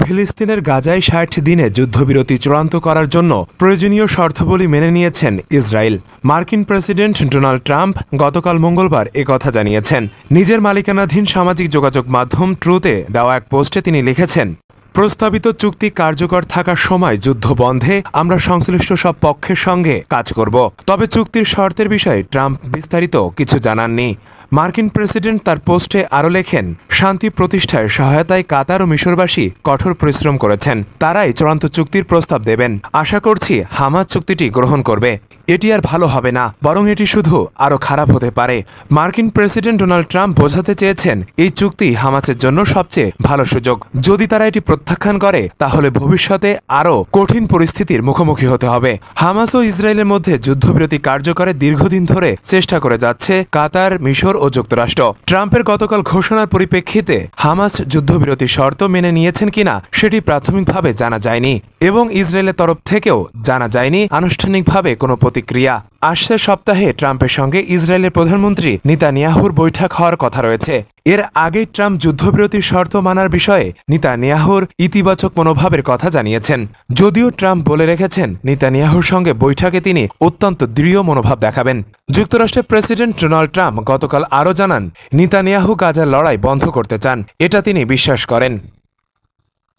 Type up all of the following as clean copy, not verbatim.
ফিলিস্তিনের গাজায় ৬০ দিনে যুদ্ধবিরতি চূড়ান্ত করার জন্য প্রয়োজনীয় শর্তাবলী মেনে নিয়েছেন ইসরায়েল। মার্কিন প্রেসিডেন্ট ডোনাল্ড ট্রাম্প গতকাল মঙ্গলবার একথা জানিয়েছেন। নিজের মালিকানাধীন সামাজিক যোগাযোগ মাধ্যম ট্রুথে দেওয়া এক পোস্টে তিনি লিখেছেন, প্রস্তাবিত চুক্তি কার্যকর থাকার সময় যুদ্ধ বন্ধে আমরা সংশ্লিষ্ট সব পক্ষের সঙ্গে কাজ করব। তবে চুক্তির শর্তের বিষয়ে ট্রাম্প বিস্তারিত কিছু জানাননি। মার্কিন প্রেসিডেন্ট তার পোস্টে আরও লেখেন, শান্তি প্রতিষ্ঠায় সহায়তায় কাতার ও মিশরবাসী কঠোর পরিশ্রম করেছেন। তারাই চূড়ান্ত চুক্তির প্রস্তাব দেবেন। আশা করছি হামাস চুক্তিটি গ্রহণ করবে। এটি আর ভালো হবে না, বরং এটি শুধু আরও খারাপ হতে পারে। মার্কিন প্রেসিডেন্ট ডোনাল্ড ট্রাম্প বোঝাতে চেয়েছেন, এই চুক্তি হামাসের জন্য সবচেয়ে ভালো সুযোগ। যদি তারা এটি প্রত্যাখ্যান করে তাহলে ভবিষ্যতে আরও কঠিন পরিস্থিতির মুখোমুখি হতে হবে। হামাস ও ইসরায়েলের মধ্যে যুদ্ধবিরতি কার্যকরে দীর্ঘদিন ধরে চেষ্টা করে যাচ্ছে কাতার, মিশর ও যুক্তরাষ্ট্র। ট্রাম্পের গতকাল ঘোষণার পরিপ্রেক্ষিতে হামাস যুদ্ধবিরতি শর্ত মেনে নিয়েছেন কিনা সেটি প্রাথমিকভাবে জানা যায়নি এবং ইসরায়েলের তরফ থেকেও জানা যায়নি আনুষ্ঠানিকভাবে কোনো প্রতিক্রিয়া। আসছে সপ্তাহে ট্রাম্পের সঙ্গে ইসরায়েলের প্রধানমন্ত্রী নেতানিয়াহুর বৈঠক হওয়ার কথা রয়েছে। এর আগেই ট্রাম্প যুদ্ধবিরতির শর্ত মানার বিষয়ে নেতানিয়াহুর ইতিবাচক মনোভাবের কথা জানিয়েছেন। যদিও ট্রাম্প বলে রেখেছেন, নেতানিয়াহুর সঙ্গে বৈঠকে তিনি অত্যন্ত দৃঢ় মনোভাব দেখাবেন। যুক্তরাষ্ট্রের প্রেসিডেন্ট ডোনাল্ড ট্রাম্প গতকাল আরও জানান, নেতানিয়াহু গাজার লড়াই বন্ধ করতে চান, এটা তিনি বিশ্বাস করেন।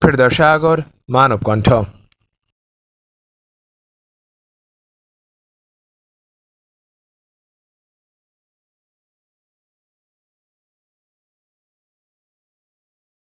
ফেরদৌস সাগর, মানবকণ্ঠ।